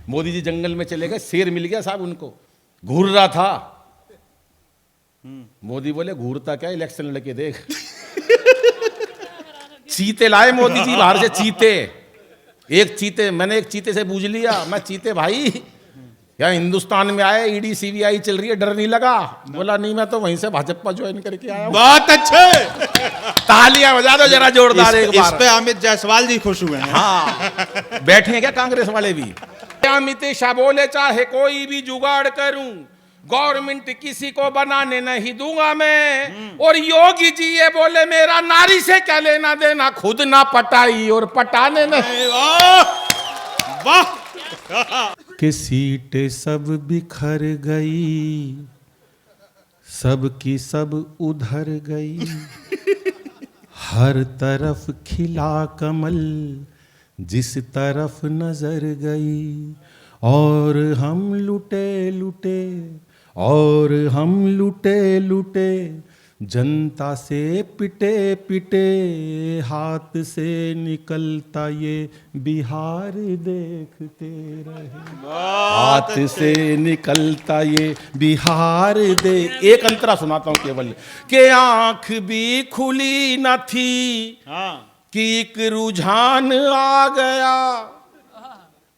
मोदी जी जंगल में चले गए, शेर मिल गया साहब उनको, घूर रहा था। मोदी बोले घूरता क्या, इलेक्शन लड़के देख। चीते लाए मोदी जी बाहर से, चीते। एक चीते, मैंने एक चीते से पूछ लिया, मैं चीते भाई यहाँ हिंदुस्तान में आए, ईडी सीबीआई चल रही है, डर नहीं लगा? बोला नहीं, मैं तो वहीं से भाजपा ज्वाइन करके आया हूं। बहुत अच्छे, तालियां बजा दो जरा जोरदार एक बार। इस पे अमित जायसवाल जी खुश हुए हैं। हाँ, बैठे हैं क्या कांग्रेस वाले भी? अमित शाह बोले चाहे कोई भी जुगाड़ करूं, गवर्नमेंट किसी को बनाने नहीं दूंगा मैं। और योगी जी ये बोले मेरा नारी से क्या लेना देना, खुद ना पटाई और पटाने नहीं। वाह कि सीटें सब बिखर गई, सब की सब उधर गई, हर तरफ खिला कमल जिस तरफ नजर गई, और हम लुटे लुटे, और हम लुटे लुटे, जनता से पिटे पिटे, हाथ से निकलता ये बिहार देखते रहे, हाथ से निकलता ये बिहार दे। एक अंतरा सुनाता हूं केवल, कि आंख भी खुली न थी कि एक रुझान आ गया,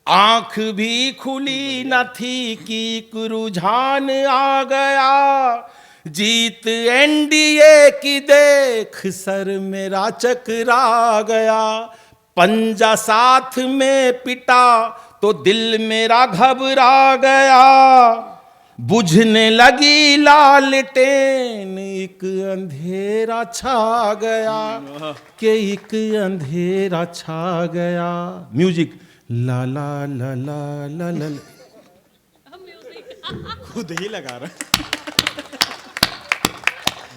आंख भी खुली न थी कि एक रुझान आ गया, जीत एनडीए की देख सर मेरा चकरा गया, पंजा साथ में पिटा तो दिल मेरा घबरा गया, बुझने लगी लालटेन एक अंधेरा छा गया, कि एक अंधेरा छा गया। म्यूजिक ला ला ला ला ला ला, खुद ही लगा रहा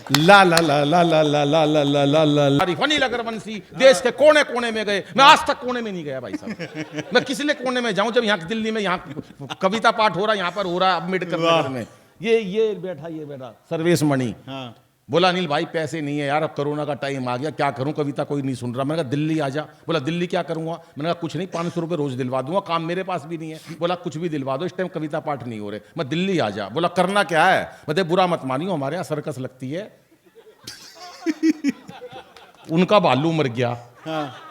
ला ला ला ला ला ला ला ला ला ला ला। फनी लगरवंशी देश के कोने कोने में गए, मैं आज तक कोने में नहीं गया भाई साहब। मैं किस लिए कोने में जाऊं, जब यहाँ दिल्ली में यहाँ कविता पाठ हो रहा है, यहाँ पर हो रहा है अम्बेडकर नगर में, ये बैठा सर्वेश मणि। हाँ। बोला अनिल भाई पैसे नहीं है यार, अब कोरोना का टाइम आ गया, क्या करूं, कविता कोई नहीं सुन रहा। मैंने कहा दिल्ली आ जा। बोला दिल्ली क्या करूंगा? मैंने कहा कुछ नहीं, 500 रुपये रोज दिलवा दूंगा, काम मेरे पास भी नहीं है। बोला कुछ भी दिलवा दो, इस टाइम कविता पाठ नहीं हो रहे, मैं दिल्ली आ जा। बोला करना क्या है? बोले बुरा मत मानियो, हमारे यहाँ सर्कस लगती है। उनका भालू मर गया। हाँ।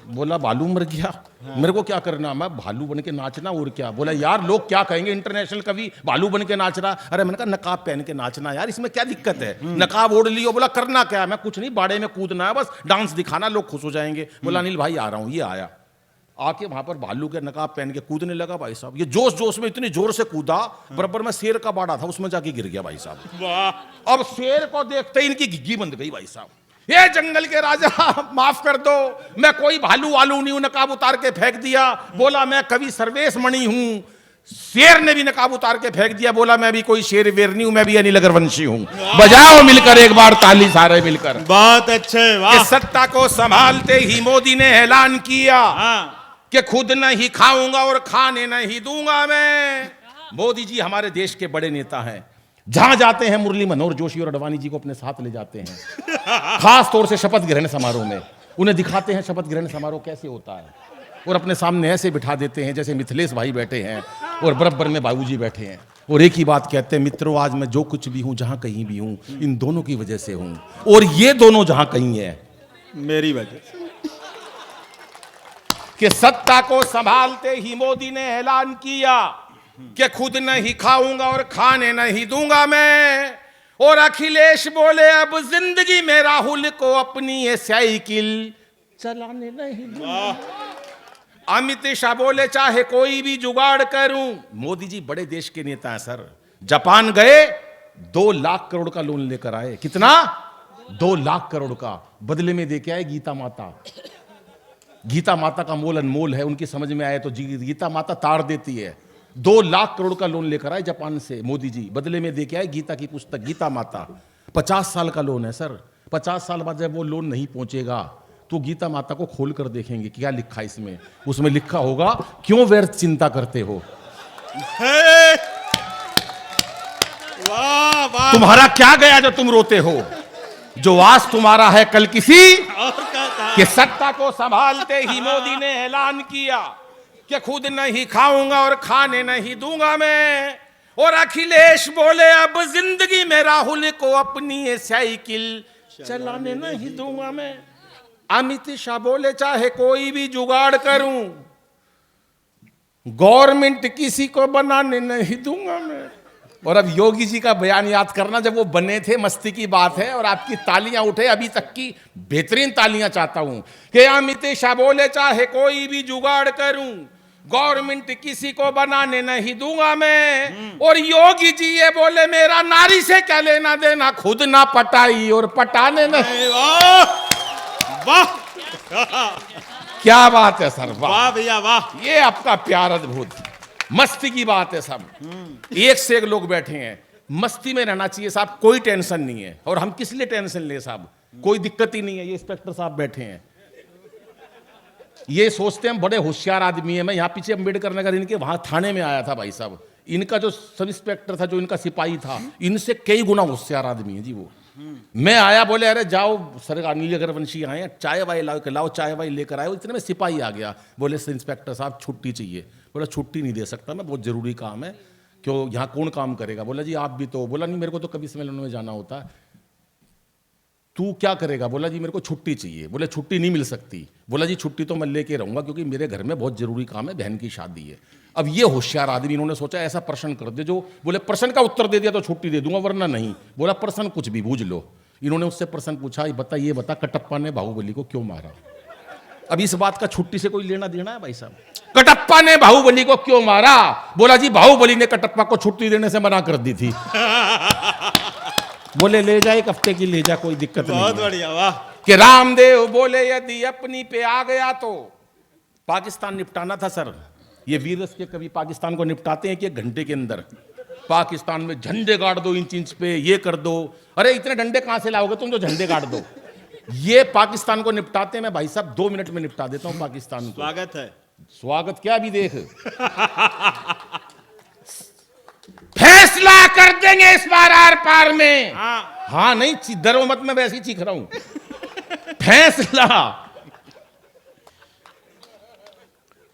बोला भालू मर गया, हाँ। मेरे को क्या करना, मैं भालू बन के नाचना और क्या। बोला यार लोग क्या कहेंगे, इंटरनेशनल कवि भालू बन के नाच रहा। अरे मैंने कहा नकाब पहन के नाचना यार, इसमें क्या दिक्कत है, नकाब ओढ़ लियो। बोला करना क्या है? मैं कुछ नहीं, बाड़े में कूदना है, बस डांस दिखाना, लोग खुश हो जाएंगे। बोला अनिल भाई आ रहा हूं। ये आया, आके वहां पर भालू के नकाब पहन के कूदने लगा। भाई साहब ये जोश जोश में इतनी जोर से कूदा, बराबर में शेर का बाड़ा था, उसमें जाके गिर गया भाई साहब। अब शेर को देखते ही इनकी घिग्गी बंद गई भाई साहब। ये जंगल के राजा माफ कर दो, मैं कोई भालू वालू नहीं हूं, नकाब उतार के फेंक दिया। बोला मैं कवि सर्वेश मणि हूं। शेर ने भी नकाब उतार के फेंक दिया। बोला मैं भी कोई शेर वेर नहीं हूं, मैं भी अनिल अग्रवंशी हूं। बजाओ मिलकर एक बार ताली सारे मिलकर। बहुत अच्छे, वाह। सत्ता को संभालते ही मोदी ने ऐलान किया कि खुद नहीं खाऊंगा और खाने नहीं दूंगा मैं। मोदी जी हमारे देश के बड़े नेता हैं, जहां जाते हैं मुरली मनोहर जोशी और अडवाणी जी को अपने साथ ले जाते हैं। खास तौर से शपथ ग्रहण समारोह में उन्हें दिखाते हैं शपथ ग्रहण समारोह कैसे होता है, और अपने सामने ऐसे बिठा देते हैं जैसे मिथिलेश भाई बैठे हैं और बराबर में बाबूजी बैठे हैं, और एक ही बात कहते हैं, मित्रों आज मैं जो कुछ भी हूं, जहां कहीं भी हूं, इन दोनों की वजह से हूं, और ये दोनों जहां कहीं है मेरी वजह। कि सत्ता को संभालते ही मोदी ने ऐलान किया कि खुद नहीं खाऊंगा और खाने नहीं दूंगा मैं। और अखिलेश बोले अब जिंदगी में राहुल को अपनी ये साइकिल चलाने नहीं दूंगा। अमित शाह बोले चाहे कोई भी जुगाड़ करूं। मोदी जी बड़े देश के नेता हैं सर। जापान गए, 2 लाख करोड़ का लोन लेकर आए। कितना? 2 लाख करोड़ का। बदले में दे के आए गीता माता। गीता माता का मोल अनमोल है, उनकी समझ में आए तो गीता माता तार देती है। 2 लाख करोड़ का लोन लेकर आए जापान से मोदी जी, बदले में देके आए गीता की पुस्तक गीता माता। 50 साल का लोन है सर। 50 साल बाद जब वो लोन नहीं पहुंचेगा तो गीता माता को खोल कर देखेंगे क्या लिखा इसमें। उसमें लिखा होगा क्यों व्यर्थ चिंता करते हो, वाह वाह। तुम्हारा क्या गया जो तुम रोते हो, जो आज तुम्हारा है कल किसी। कि सत्ता को संभालते ही मोदी ने ऐलान किया कि खुद नहीं खाऊंगा और खाने नहीं दूंगा मैं। और अखिलेश बोले अब जिंदगी में राहुल को अपनी ये साइकिल चलाने नहीं दूंगा मैं। अमित शाह बोले चाहे कोई भी जुगाड़ करूं, गवर्नमेंट किसी को बनाने नहीं दूंगा मैं। और अब योगी जी का बयान याद करना, जब वो बने थे, मस्ती की बात है, और आपकी तालियां उठे, अभी तक की बेहतरीन तालियां चाहता हूं कि अमित शाह बोले चाहे कोई भी जुगाड़ करूं, गवर्नमेंट किसी को बनाने नहीं दूंगा मैं। और योगी जी ये बोले मेरा नारी से क्या लेना देना, खुद ना पटाई और पटाने नहीं। वाह वाह क्या बात है सर, वाह भैया वाह। ये आपका प्यार अद्भुत, मस्ती की बात है सब। एक से एक लोग बैठे हैं, मस्ती में रहना चाहिए साहब, कोई टेंशन नहीं है। और हम किस लिए टेंशन ले साहब, कोई दिक्कत ही नहीं है। ये इंस्पेक्टर साहब बैठे हैं, ये सोचते हैं बड़े होशियार आदमी है। मैं यहाँ पीछे अम्बेडकर नगर इनके वहां थाने में आया था भाई साहब, इनका जो सब इंस्पेक्टर था, जो इनका सिपाही था, इनसे कई गुना होशियार आदमी है जी वो। मैं आया, बोले अरे जाओ सर, अनिल अग्रवंशी आए हैं, चाय वाय लाओ चाय वाय लेकर आए। इतने में सिपाही आ गया, बोले इंस्पेक्टर साहब छुट्टी चाहिए। बोला छुट्टी नहीं दे सकता मैं, बहुत जरूरी काम है। क्यों, यहाँ कौन काम करेगा? बोला जी आप भी तो। बोला नहीं, मेरे को तो कभी सम्मेलन में जाना होता है। तू क्या करेगा? बोला जी मेरे को छुट्टी चाहिए। बोले छुट्टी नहीं मिल सकती। बोला जी छुट्टी तो मैं लेके रहूंगा, क्योंकि मेरे घर में बहुत जरूरी काम है, बहन की शादी है। अब ये होशियार आदमी, इन्होंने सोचा ऐसा प्रश्न कर दे जो, बोले प्रश्न का उत्तर दे दिया तो छुट्टी दे दूंगा, वरना नहीं। बोला प्रश्न कुछ भी बूझ लो। इन्होंने उससे प्रश्न पूछा, ये बता कटप्पा ने बाहुबली को क्यों मारा? अब इस बात का छुट्टी से कोई लेना देना है भाई साहब? कटप्पा ने बाहुबली को क्यों मारा? बोला जी बाहुबली ने कटप्पा को छुट्टी देने से मना कर दी थी। बोले ले जा, 1 हफ्ते की ले जा, कोई दिक्कत नहीं। बहुत बढ़िया वाह। कि रामदेव बोले यदि अपनी पे आ गया तो पाकिस्तान निपटाना था सर। ये वीर रस के कभी पाकिस्तान को निपटाते हैं कि 1 घंटे के अंदर पाकिस्तान में झंडे गाड़ दो इंच इंच पे, ये कर दो। अरे इतने डंडे कहां से लाओगे तुम जो झंडे गाड़ दो? ये पाकिस्तान को निपटाते हैं, मैं भाई साहब 2 मिनट में निपटा देता हूं पाकिस्तान को। स्वागत है। स्वागत क्या, अभी देख फैसला कर देंगे इस बार आर पार में। हाँ नहीं डरो मत, मैं वैसे ही चीख रहा हूं। फैसला,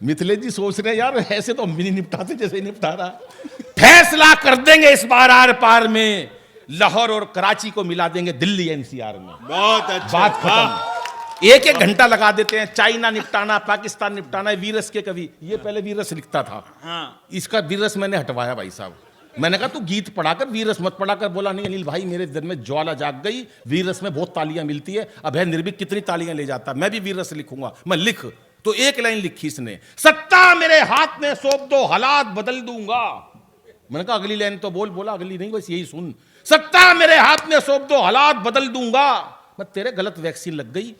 मिथिलेश जी सोच रहे यार ऐसे तो हम भी नहीं निपटाते जैसे निपटा रहा। फैसला कर देंगे इस बार आर पार में, लाहौर और कराची को मिला देंगे दिल्ली एनसीआर में। बहुत अच्छा, बात खत्म। 1-1 घंटा लगा देते हैं, चाइना निपटाना, पाकिस्तान निपटाना। वीरस के कवि, ये पहले वीरस लिखता था, इसका वीरस मैंने हटवाया भाई साहब। मैंने कहा तू गीत पढ़ाकर वीरस मत पढ़ाकर। बोला नहीं अनिल भाई मेरे दिल में ज्वाला जाग गई, वीरस में बहुत तालियां मिलती है। अब है निर्भीक कितनी तालियां ले जाता, मैं भी वीरस लिखूंगा। मैं लिख तो 1 लाइन लिखी इसने, सत्ता मेरे हाथ में सौंप दो हालात बदल दूंगा। मैंने कहा अगली लाइन तो बोल। बोला अगली नहीं, बस यही सुन, सत्ता मेरे हाथ में सौंप दो हालात बदल दूंगा। मैं तेरे गलत वैक्सीन लग गई,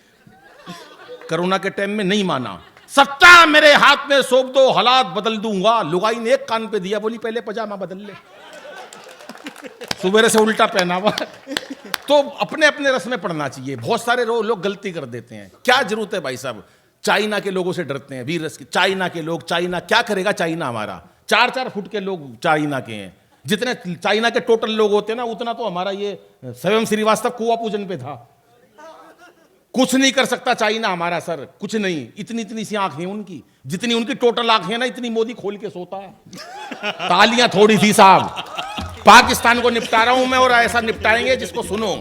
कोरोना के टाइम में नहीं माना। सत्ता मेरे हाथ में सौंप दो हालात बदल दूंगा। लुगाई ने 1 कान पे दिया, बोली पहले पजामा बदल ले। सुबह से उल्टा पहना हुआ। तो अपने अपने रस में पढ़ना चाहिए। बहुत सारे लोग गलती कर देते हैं, क्या जरूरत है भाई साहब? चाइना के लोगों से डरते हैं वीरस के। चाइना के लोग, चाइना क्या करेगा? चाइना हमारा 4-4 फुट के लोग चाइना के हैं। जितने चाइना के टोटल लोग होते हैं ना, उतना तो हमारा ये स्वयं श्रीवास्तव कुआ पूजन पे था। कुछ नहीं कर सकता चाइना हमारा सर, कुछ नहीं। इतनी सी आंखें उनकी, जितनी उनकी टोटल आंखें ना, इतनी मोदी खोल के सोता है। तालियां थोड़ी थी साहब। पाकिस्तान को निपटा रहा हूं मैं, और ऐसा निपटाएंगे जिसको सुनो।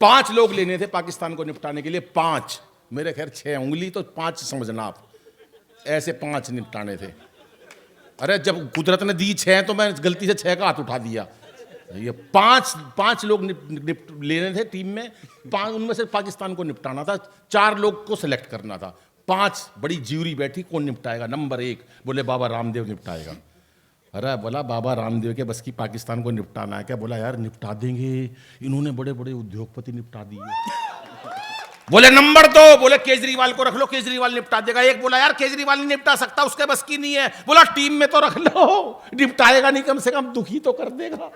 5 लोग लेने थे पाकिस्तान को निपटाने के लिए, 5, मेरे खैर 6 उंगली तो 5 समझना आप, ऐसे 5 निपटाने थे। अरे जब कुदरत ने दी 6 तो मैं गलती से 6 का हाथ उठा दिया। ये 5 लोग लेने थे टीम में, 5 उनमें से पाकिस्तान को निपटाना था। 4 लोग को सिलेक्ट करना था। 5 बड़ी ज्यूरी बैठी, कौन निपटाएगा? नंबर 1 बोले बाबा रामदेव निपटाएगा। अरे बोला बाबा रामदेव के बस की पाकिस्तान को निपटाना है क्या? बोला यार निपटा देंगे, इन्होंने बड़े बड़े उद्योगपति निपटा दिए। बोले नंबर 2 बोले केजरीवाल को रख लो, केजरीवाल निपटा देगा। एक बोला यार केजरीवाल नहीं निपटा सकता, उसके बस की नहीं है। बोला टीम में तो रख लो, निपटाएगा नहीं, कम से कम दुखी तो कर देगा।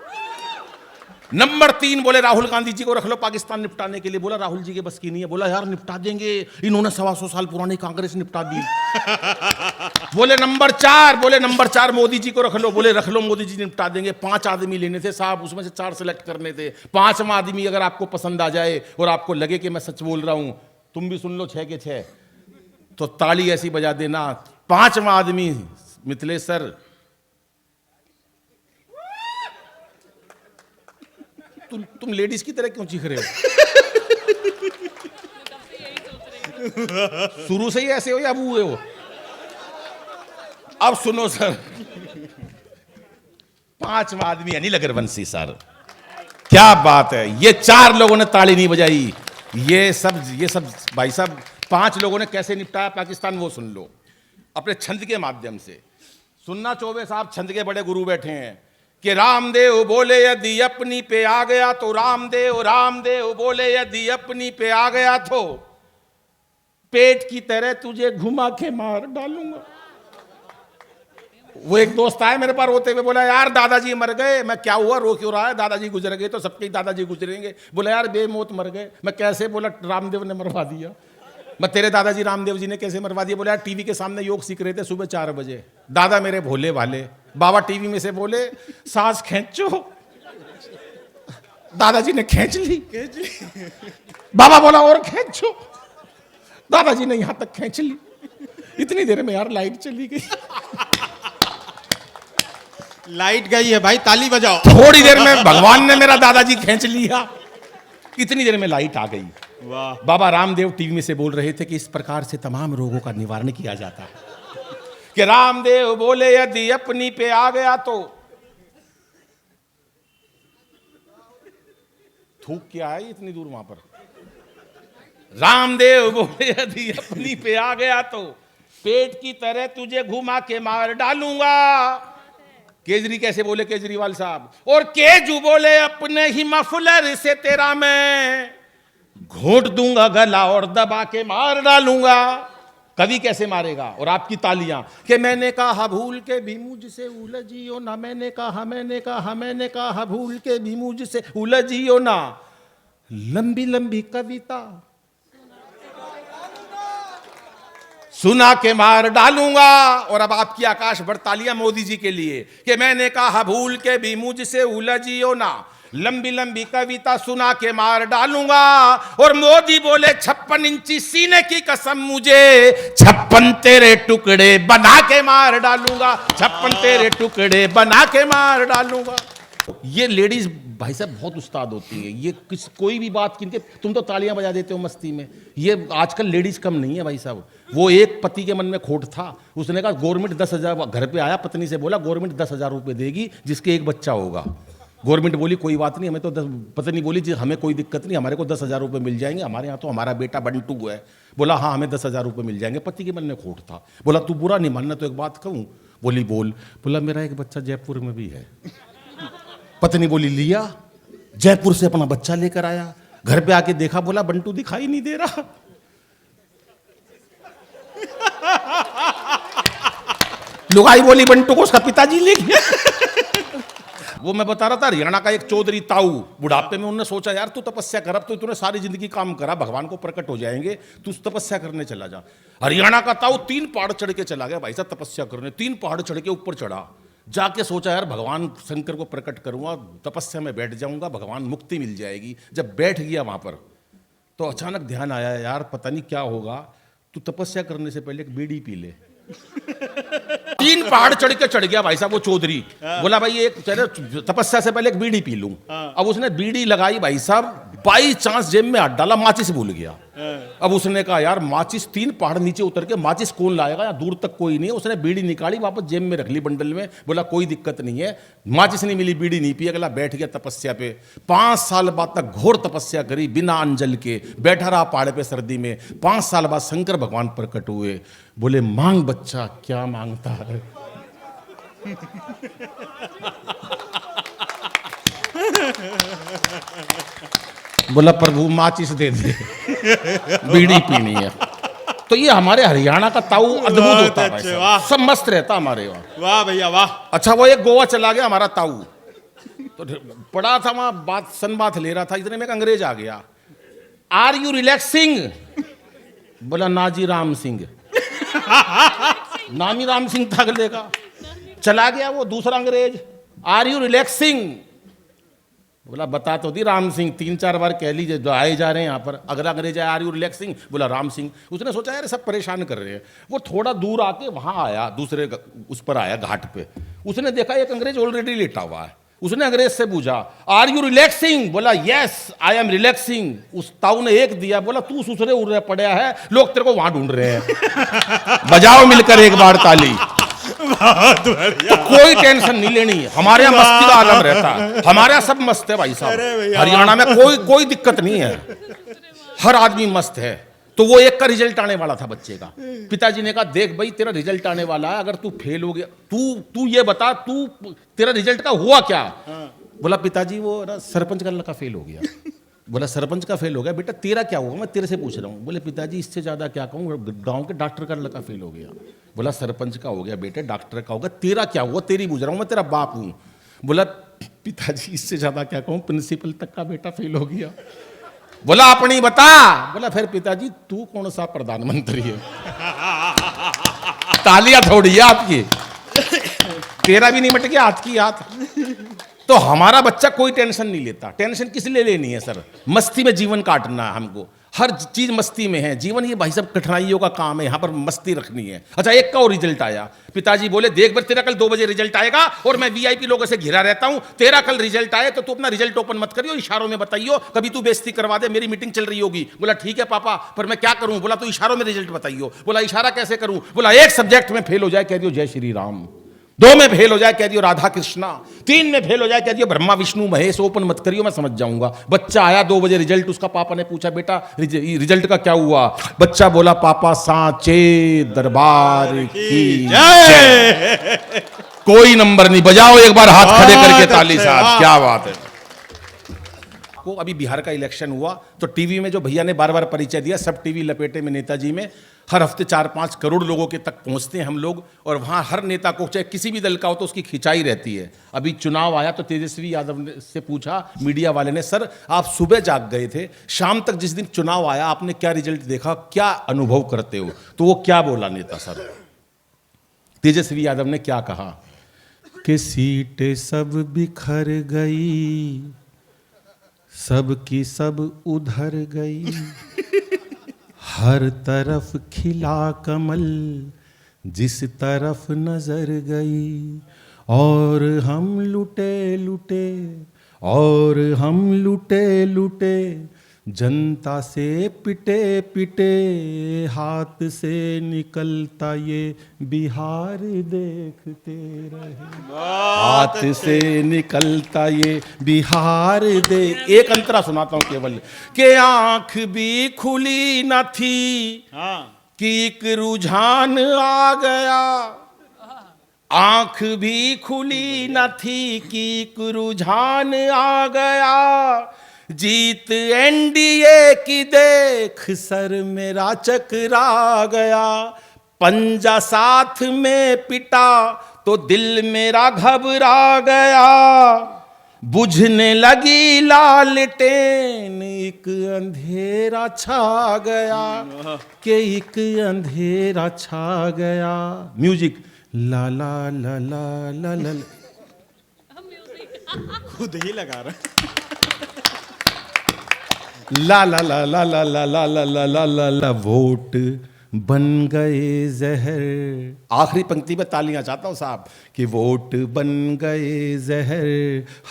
नंबर 3 बोले राहुल गांधी जी को रख लो पाकिस्तान निपटाने के लिए। बोला राहुल जी के बस की नहीं है। बोला यार निपटा देंगे, इन्होंने 125 साल पुरानी कांग्रेस निपटा दी। बोले नंबर 4 मोदी जी को रख लो। बोले रख लो, मोदी जी निपटा देंगे। 5 आदमी लेने थे साहब, उसमें से 4 सेलेक्ट करने थे। 5वां आदमी अगर आपको पसंद आ जाए और आपको लगे कि मैं सच बोल रहा हूं, तुम भी सुन लो, 6 के 6 तो ताली ऐसी बजा देना, 5वां आदमी मिथिलेश सर, तुम लेडीज की तरह क्यों चीख रहे हो? शुरू से ही ऐसे हो या अब हुए हो? अब सुनो सर, 5वां आदमी अनिल अग्रवंशी सर, क्या बात है, ये 4 लोगों ने ताली नहीं बजाई। ये सब भाई साहब 5 लोगों ने कैसे निपटाया पाकिस्तान, वो सुन लो अपने छंद के माध्यम से। सुनना चौबे साहब छंद के बड़े गुरु बैठे हैं कि रामदेव बोले यदि अपनी पे आ गया तो, रामदेव बोले यदि अपनी पे आ गया तो पेट की तरह तुझे घुमा के मार डालूंगा। वो एक दोस्त आए मेरे पास रोते हुए, बोला यार दादाजी मर गए। मैं क्या हुआ, रो क्यों रहा है? दादाजी गुजर गए तो सबके दादाजी गुजरेंगे। बोला यार बेमौत मर गए। मैं कैसे? बोला रामदेव ने मरवा दिया। मैं तेरे दादाजी रामदेव जी ने कैसे मरवा दिया? बोला यार टीवी के सामने योग सीख रहे थे सुबह 4 बजे, दादा मेरे भोले भाले, बाबा टीवी में से बोले सांस खींचो, दादाजी ने खींच ली। बाबा बोला और खींचो, दादाजी ने यहां तक खींच ली। इतनी देर में यार लाइट चली गई। लाइट गई है भाई, ताली बजाओ। थोड़ी देर में भगवान ने मेरा दादाजी खींच लिया, इतनी देर में लाइट आ गई। वाह। बाबा रामदेव टीवी में से बोल रहे थे कि इस प्रकार से तमाम रोगों का निवारण किया जाता है कि रामदेव बोले यदि अपनी पे आ गया तो, थूक क्या है इतनी दूर वहां पर? रामदेव बोले यदि अपनी पे आ गया तो पेट की तरह तुझे घुमा के मार डालूंगा। केजरी कैसे बोले केजरीवाल साहब? और केजू बोले अपने ही मफलर से तेरा मैं घोंट दूंगा गला और दबा के मार डालूंगा। कवि कैसे मारेगा? और आपकी तालियां कि मैंने कहा भूल के भी मुझसे उलझियो ना, मैंने कहा भूल के भी मुझसे उलझियो ना, लंबी लंबी कविता सुना के मार डालूंगा। और अब आपकी आकाश भर तालियां मोदी जी के लिए कि मैंने कहा भूल के भी मुझसे उलझियो ना, लंबी लंबी कविता सुना के मार डालूंगा। और मोदी बोले 56 इंची सीने की कसम मुझे 56 तेरे टुकड़े बना के मार डालूंगा, 56 तेरे टुकड़े बना के मार डालूंगा। ये लेडीज भाई साहब बहुत उस्ताद होती है। ये कोई भी बात किनके, तुम तो तालियां बजा देते हो मस्ती में। ये आजकल लेडीज कम नहीं है भाई साहब। वो एक पति के मन में खोट था, उसने कहा गवर्नमेंट 10,000, घर पे आया पत्नी से बोला गवर्नमेंट 10,000 रुपए देगी जिसके एक बच्चा होगा। गवर्नमेंट बोली कोई बात नहीं, हमें तो पत्नी बोली जी हमें कोई दिक्कत नहीं, हमारे को 10,000 रुपये मिल जाएंगे, हमारे यहाँ तो हमारा बेटा बंटू है। बोला हाँ हमें 10,000 रुपये मिल जाएंगे। पति के मन में खोट था। बोला तू बुरा नहीं मानना तो एक बात कहूँ? बोली बोल। बोला मेरा एक बच्चा जयपुर में भी है। पत्नी बोली लिया, जयपुर से अपना बच्चा लेकर आया, घर पे आके देखा, बोला बंटू दिखाई नहीं दे रहा। लुगाई बोली बंटू को उसका पिताजी ले गया। वो मैं बता रहा था हरियाणा का एक चौधरी ताऊ, बुढ़ापे में उन्होंने सोचा यार तू तपस्या कर, अब तो तूने सारी जिंदगी काम करा, भगवान को प्रकट हो जाएंगे, तू तपस्या करने चला जा। हरियाणा का ताऊ 3 पहाड़ चढ़ के चला गया भाई साहब तपस्या करने। 3 पहाड़ चढ़ के ऊपर चढ़ा, जाके सोचा यार भगवान शंकर को प्रकट करूंगा, तपस्या में बैठ जाऊंगा, भगवान मुक्ति मिल जाएगी। जब बैठ गया वहां पर तो अचानक ध्यान आया यार पता नहीं क्या होगा, तू तपस्या करने से पहले एक बीड़ी पी ले। 3 पहाड़ चढ़ के चढ़ गया भाई साहब वो चौधरी। बोला भाई एक चले तपस्या से पहले एक बीड़ी पी लूं। अब उसने बीड़ी लगाई भाई साहब, बाई चांस जेब में हाथ डाला, माचिस भूल गया। अब उसने कहा यार माचिस, 3 पहाड़ नीचे उतर के माचिस कौन लाएगा, या दूर तक कोई नहीं है। उसने बीड़ी निकाली, वापस जेब में रख ली बंडल में। बोला कोई दिक्कत नहीं है, माचिस नहीं मिली, बीड़ी नहीं पी। अगला बैठ गया तपस्या पे। 5 साल बाद तक घोर तपस्या करी बिना अंजल के, बैठा रहा पहाड़ पे सर्दी में। 5 साल बाद शंकर भगवान प्रकट हुए। बोले मांग बच्चा क्या मांगता है। बोला प्रभु माचिस दे दे, बीड़ी पीनी है। तो ये हमारे हरियाणा का ताऊ अद्भुत होता है भाई साहब, सब मस्त रहता हमारे वहाँ। वाह भैया वाह। अच्छा वो एक गोवा चला गया हमारा ताऊ, तो पड़ा था वहां बात ले रहा था, इतने में एक अंग्रेज आ गया। Are you relaxing? बोला नाजी राम सिंह। नामी राम सिंह था अगले का। चला गया वो दूसरा अंग्रेज, आर यू रिलैक्सिंग? बोला बता तो दी राम सिंह, 3-4 बार कह लीजिए, जो आए जा रहे हैं यहाँ पर। अगला अंग्रेज आया, आर यू रिलैक्सिंग? बोला राम सिंह। उसने सोचा यार सब परेशान कर रहे हैं। वो थोड़ा दूर आके वहाँ आया, दूसरे उस पर आया घाट पे। उसने देखा एक अंग्रेज ऑलरेडी लेटा हुआ है। उसने अंग्रेज से पूछा आर यू रिलैक्सिंग? बोला यस आई एम रिलैक्सिंग। उस ताऊ ने एक दिया, बोला तू सुसरे उड़ पड़ा है, लोग तेरे को वहां ढूंढ रहे हैं। बजाओ मिलकर एक बार ताली। तो कोई टेंशन नहीं लेनी, हमारे यहाँ मस्ती का आलम रहता है, हमारे यहाँ सब मस्त है भाई साहब। हरियाणा में कोई दिक्कत नहीं है, हर आदमी मस्त है। तो वो एक का रिजल्ट आने वाला था बच्चे का। पिताजी ने कहा देख भाई तेरा रिजल्ट आने वाला है, अगर तू फेल हो गया, तू ये बता तेरा रिजल्ट का हुआ क्या? बोला पिताजी वो ना सरपंच का लड़का फेल हो गया। बोला सरपंच का फेल हो गया, बेटा तेरा क्या हुआ? मैं तेरे से पूछ रहा हूँ। बोले पिताजी इससे ज्यादा क्या कहूँ, गांव के डॉक्टर का लड़का फेल हो गया। बोला सरपंच का हो गया बेटे, डॉक्टर का होगा, तेरा क्या हुआ? तेरी पूछ रहा हूँ, मैं तेरा बाप हूँ। बोला पिताजी इससे ज्यादा क्या कहूँ, प्रिंसिपल तक का बेटा फेल हो गया। बोला अपनी बता। बोला फिर पिताजी तू कौन सा प्रधानमंत्री है? तालियां थोड़ी है आपकी, तेरा भी नहीं मट गया हाथ की हाथ। तो हमारा बच्चा कोई टेंशन नहीं लेता। टेंशन किस लिए लेनी है सर? मस्ती में जीवन काटना है हमको, हर चीज मस्ती में है। जीवन ये भाई साहब कठिनाइयों का काम है, यहाँ पर मस्ती रखनी है। अच्छा एक का और रिजल्ट आया, पिताजी बोले देख बार तेरा कल 2 बजे रिजल्ट आएगा और मैं वीआईपी लोगों से घिरा रहता हूँ। तेरा कल रिजल्ट आए तो तू अपना रिजल्ट ओपन मत करियो, इशारों में बताइयो, कभी तू बेइज्जती करवा दे, मेरी मीटिंग चल रही होगी। बोला ठीक है पापा, पर मैं क्या करूं? बोला तो इशारों में रिजल्ट बताइयो। बोला इशारा कैसे करूं? बोला एक सब्जेक्ट में फेल हो जाए कह दियो जय श्री राम, 2 में फेल हो जाए कह दियो राधा कृष्णा, 3 में फेल हो जाए कह दियो ब्रह्मा विष्णु महेश, ओपन मत करियो मैं समझ जाऊंगा। बच्चा आया 2 बजे रिजल्ट, उसका पापा ने पूछा बेटा रिजल्ट का क्या हुआ? बच्चा बोला पापा सांचे दरबार की जय। कोई नंबर नहीं, बजाओ एक बार हाथ खड़े करके ताली साहब, क्या बात है। को अभी बिहार का इलेक्शन हुआ तो टीवी में जो भैया ने बार बार परिचय दिया, सब टीवी लपेटे में नेताजी में। हर हफ्ते 4-5 करोड़ लोगों के तक पहुंचते हैं हम लोग, और वहां हर नेता को चाहे किसी भी दल का हो तो उसकी खिंचाई रहती है। अभी चुनाव आया तो तेजस्वी यादव ने से पूछा मीडिया वाले ने, सर आप सुबह जाग गए थे, शाम तक जिस दिन चुनाव आया आपने क्या रिजल्ट देखा, क्या अनुभव करते हो? तो वो क्या बोला नेता सर, तेजस्वी यादव ने क्या कहा कि सीटें सब बिखर गई, सब की सब उधर गई, हर तरफ खिला कमल जिस तरफ नजर गई, और हम लुटे लुटे और हम लुटे लुटे, जनता से पिटे पिटे, हाथ से निकलता ये बिहार देखते रहे, हाथ से निकलता ये बिहार दे। एक अंतरा सुनाता हूं केवल, कि आंख भी खुली न थी कि एक रुझान आ गया, आंख भी खुली न थी कि एक रुझान आ गया, जीत एनडीए की देख सर मेरा चकरा गया, पंजा साथ में पिटा तो दिल मेरा घबरा गया, बुझने लगी लालटेन एक अंधेरा छा गया, कि एक अंधेरा छा गया। म्यूजिक ला ला ला ला ला ला, खुद ही लगा रहा। ला ला ला ला ला ला ला ला ला ला ला ला, वोट बन गए जहर। आखिरी पंक्ति में तालियां चाहता हूं साहब, कि वोट बन गए जहर,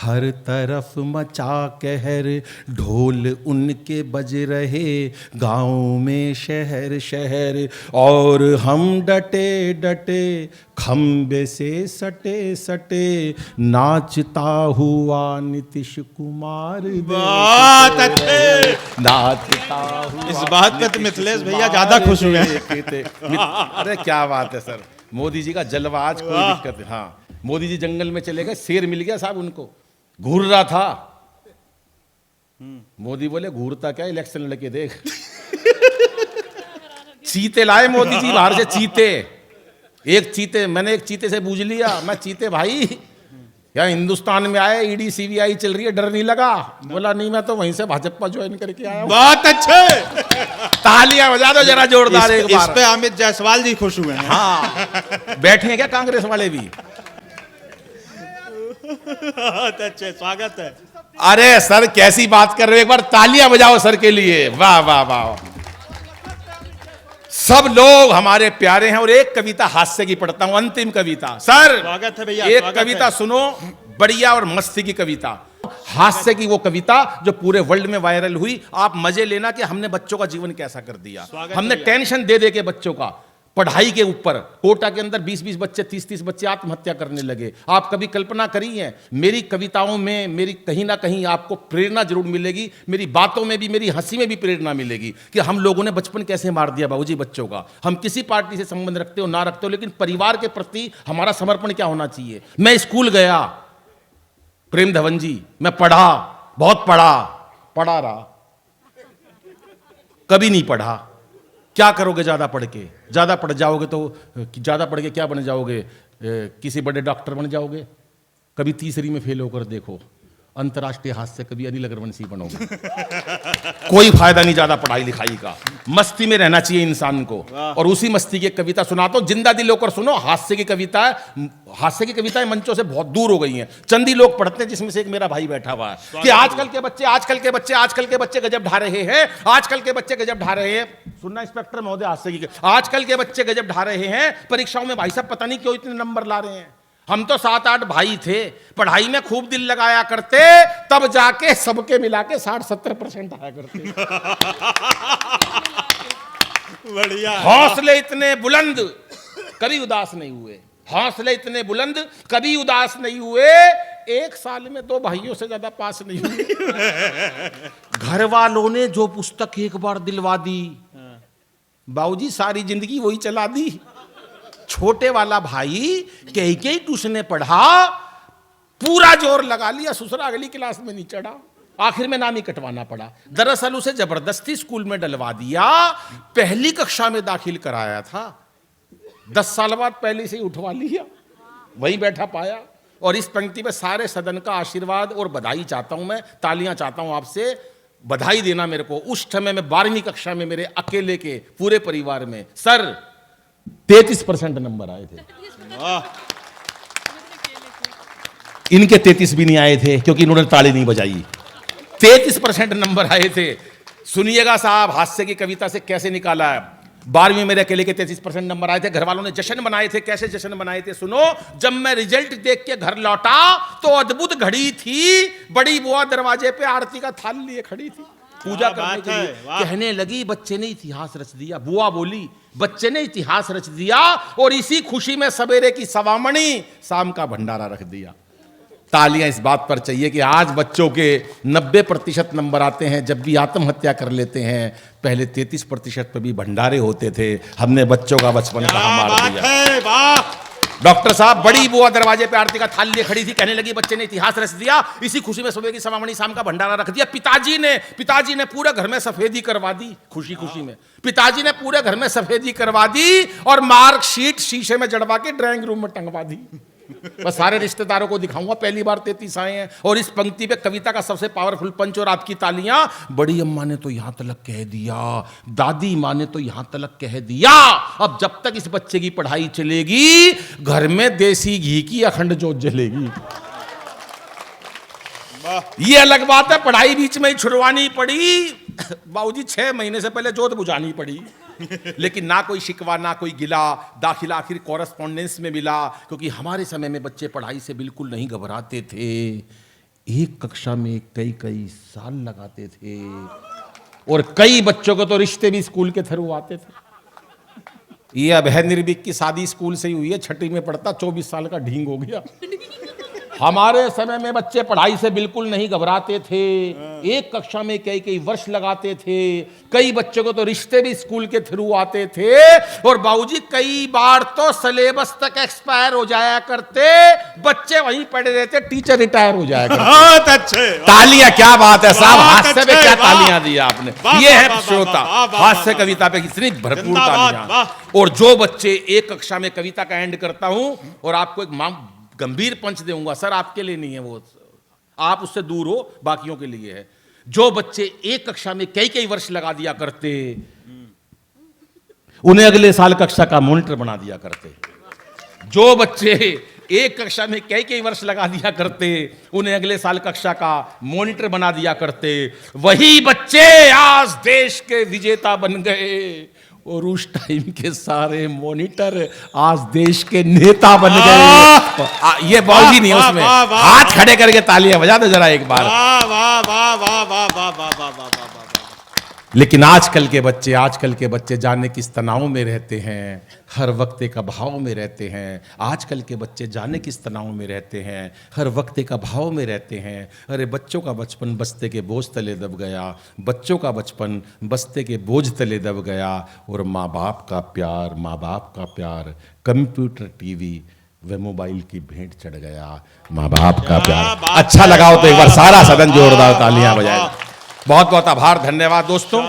हर तरफ मचा कहर, ढोल उनके बज रहे गांव में शहर शहर, और हम डटे डटे खंबे से सटे सटे, नाचता हुआ नीतीश कुमार बहुत अच्छे, नाचता हुआ। इस बात पे तो मिथिलेश भैया ज्यादा खुश हुए हैं। अरे क्या बात है सर, मोदी जी का जलवा आज, कोई दिक्कत नहीं। हाँ मोदी जी जंगल में चले गए, शेर मिल गया साहब उनको, घूर रहा था। मोदी बोले घूरता क्या, इलेक्शन लड़के देख। चीते लाए मोदी जी बाहर से, चीते। एक चीते, मैंने एक चीते से पूछ लिया, मैं चीते भाई यहाँ हिंदुस्तान में आए, ईडी सीबीआई चल रही है, डर नहीं लगा? बोला नहीं मैं तो वहीं से भाजपा ज्वाइन करके आया हूं। बहुत अच्छे, तालियां बजा दो जरा जोरदार एक बार। इस पे अमित जायसवाल जी खुश हुए हैं। हाँ बैठे हैं क्या कांग्रेस वाले भी? बहुत अच्छे, स्वागत है। अरे सर कैसी बात कर रहे हो, एक बार तालियां बजाओ सर के लिए। वाह वाह वाह। सब लोग हमारे प्यारे हैं। और एक कविता हास्य की पढ़ता हूं, अंतिम कविता। सर स्वागत है भैया, एक स्वागत कविता है। सुनो, बढ़िया और मस्ती की कविता, हास्य की वो कविता जो पूरे वर्ल्ड में वायरल हुई। आप मजे लेना कि हमने बच्चों का जीवन कैसा कर दिया। स्वागत है हमने भैया। टेंशन दे दे के बच्चों का पढ़ाई के ऊपर, कोटा के अंदर 20-20 बच्चे, 30-30 बच्चे आत्महत्या करने लगे। आप कभी कल्पना करी है? मेरी कविताओं में मेरी कहीं ना कहीं आपको प्रेरणा जरूर मिलेगी, मेरी बातों में भी, मेरी हंसी में भी प्रेरणा मिलेगी कि हम लोगों ने बचपन कैसे मार दिया बाबूजी बच्चों का। हम किसी पार्टी से संबंध रखते हो ना रखते हो, लेकिन परिवार के प्रति हमारा समर्पण क्या होना चाहिए। मैं स्कूल गया, प्रेम धवन जी, मैं पढ़ा, बहुत पढ़ा रहा, कभी नहीं पढ़ा। क्या करोगे ज्यादा पढ़ के? ज्यादा पढ़ जाओगे तो ज्यादा पढ़ के क्या बन जाओगे? किसी बड़े डॉक्टर बन जाओगे। कभी तीसरी में फेल होकर देखो, अंतर्राष्ट्रीय हास्य कभी अनिल अग्रवंशी बनोगे। कोई फायदा नहीं ज्यादा पढ़ाई लिखाई का। मस्ती में रहना चाहिए इंसान को। और उसी मस्ती की एक कविता सुनाता हूं, जिंदा दिल होकर सुनो। हास्य की कविता है, हास्य की कविताएं मंचों से बहुत दूर हो गई हैं, चंद ही लोग पढ़ते हैं, जिसमें से एक मेरा भाई बैठा हुआ है कि आजकल के बच्चे गजब ढा रहे हैं, आजकल के बच्चे गजब ढा रहे हैं। सुनना इंस्पेक्टर महोदय, हास्य की, आजकल के बच्चे गजब ढा रहे हैं, परीक्षाओं में भाई साहब पता नहीं क्यों इतने नंबर ला रहे हैं। हम तो 7-8 भाई थे, पढ़ाई में खूब दिल लगाया करते, तब जाके सबके मिला के 60-70% आया करते। बढ़िया। हौसले इतने बुलंद कभी उदास नहीं हुए, हौसले इतने बुलंद कभी उदास नहीं हुए। एक साल में 2 भाइयों से ज्यादा पास नहीं हुए। घर वालों ने जो पुस्तक एक बार दिलवा दी, बाबूजी सारी जिंदगी वही चला दी। छोटे वाला भाई कई ट्यूशन पढ़ा, पूरा जोर लगा लिया, ससुरा अगली क्लास में नहीं चढ़ा, आखिर में नाम ही कटवाना पड़ा। दरअसल उसे जबरदस्ती स्कूल में डलवा दिया, पहली कक्षा में दाखिल कराया था, 10 साल बाद पहले से ही उठवा लिया, वहीं बैठा पाया। और इस पंक्ति में सारे सदन का आशीर्वाद और बधाई चाहता हूं मैं, तालियां चाहता हूं आपसे, बधाई देना मेरे को। उस समय में 12वीं कक्षा में मेरे अकेले के पूरे परिवार में सर 33% नंबर आए थे। इनके 33 भी नहीं आए थे क्योंकि इन्होंने ताली नहीं बजाई। 33% नंबर आए थे। सुनिएगा साहब, हास्य की कविता से कैसे निकाला है। 12वीं में मेरे अकेले के 33% नंबर आए थे। घर वालों ने जश्न मनाए थे। कैसे जश्न मनाए थे सुनो। जब मैं रिजल्ट देख के घर लौटा तो अद्भुत घड़ी थी, बड़ी बुआ दरवाजे पे आरती का थाल लिए खड़ी थी पूजा करने के लिए। कहने लगी बच्चे ने इतिहास रच दिया। बुआ बोली बच्चे ने इतिहास रच दिया, और इसी खुशी में सवेरे की सवामणी शाम का भंडारा रख दिया। तालियां इस बात पर चाहिए कि आज बच्चों के 90% नंबर आते हैं जब भी आत्महत्या कर लेते हैं। पहले 33% पे भी भंडारे होते थे। हमने बच्चों का बचपन कहां मार दिया। डॉक्टर साहब, बड़ी बुआ दरवाजे पे आरती का थाल लिए खड़ी थी, कहने लगी बच्चे ने इतिहास रच दिया, इसी खुशी में सुबह की सवामणी शाम का भंडारा रख दिया। पिताजी ने पूरे घर में सफेदी करवा दी। खुशी में पिताजी ने पूरे घर में सफेदी करवा दी और मार्कशीट शीशे में जड़वा के ड्राइंग रूम में टंगवा दी। बस सारे रिश्तेदारों को दिखाऊंगा पहली बार 33 आए हैं। और इस पंक्ति पे कविता का सबसे पावरफुल पंच और आपकी तालियां। बड़ी अम्मा ने तो यहां तलक कह दिया, दादी माँ ने तो यहां तलक कह दिया, अब जब तक इस बच्चे की पढ़ाई चलेगी घर में देसी घी की अखंड जोत जलेगी। ये अलग बात है पढ़ाई बीच में ही छुड़वानी पड़ी, बाबूजी 6 महीने से पहले जोत बुझानी पड़ी। लेकिन ना कोई शिकवा ना कोई गिला, दाखिला आखिर कॉरेस्पॉन्डेंस में मिला, क्योंकि हमारे समय में बच्चे पढ़ाई से बिल्कुल नहीं घबराते थे। एक कक्षा में कई साल लगाते थे, और कई बच्चों को तो रिश्ते भी स्कूल के थ्रू आते थे। ये अभय निर्भीक की शादी स्कूल से ही हुई है, 6ठी में पढ़ता 24 साल का ढींग हो गया। हमारे समय में बच्चे पढ़ाई से बिल्कुल नहीं घबराते थे, एक कक्षा में कई वर्ष लगाते थे। कई बच्चों को तो रिश्ते भी स्कूल के थ्रू आते थे, और बाबूजी कई बार तो सिलेबस तक एक्सपायर हो जाया करते, बच्चे वहीं पढ़े रहते, टीचर रिटायर हो जाया करते। बहुत अच्छे। तालियां, क्या बात है साहब, हास्य पे क्या वाह। तालियां दी आपने। ये है श्रोता, हास्य कविता पे कितनी भरपूर तालियां। और जो बच्चे एक कक्षा में कविता का एंड करता हूं, और आपको एक गंभीर पंच दूंगा सर, आपके लिए नहीं है वो, आप उससे दूर हो, बाकियों के लिए है। जो बच्चे एक कक्षा में कई वर्ष लगा दिया करते, उन्हें अगले साल कक्षा का मॉनिटर बना दिया करते। जो बच्चे एक कक्षा में कई वर्ष लगा दिया करते, उन्हें अगले साल कक्षा का मॉनिटर बना दिया करते। वही बच्चे आज देश के विजेता बन गए और उस टाइम के सारे मॉनिटर आज देश के नेता बन गए। ये बॉल भी नहीं है उसमें, हाथ खड़े करके तालियां बजा दो जरा एक बार। वाह वाह वाह वाह वाह वाह वाह वाह वाह वाह। लेकिन आजकल के बच्चे जाने किस तनाव में रहते हैं, हर वक्त एक अभाव में रहते हैं। आजकल के बच्चे जाने किस तनाव में रहते हैं, हर वक्त एक अभाव में रहते हैं। अरे बच्चों का बचपन बस्ते के बोझ तले दब गया, बच्चों का बचपन बस्ते के बोझ तले दब गया। और माँ बाप का प्यार कंप्यूटर, टीवी व मोबाइल की भेंट चढ़ गया। माँ बाप का प्यार। अच्छा लगा हो तो एक बार सारा सदन जोरदार तालियां बजाए। बहुत बहुत आभार, धन्यवाद दोस्तों।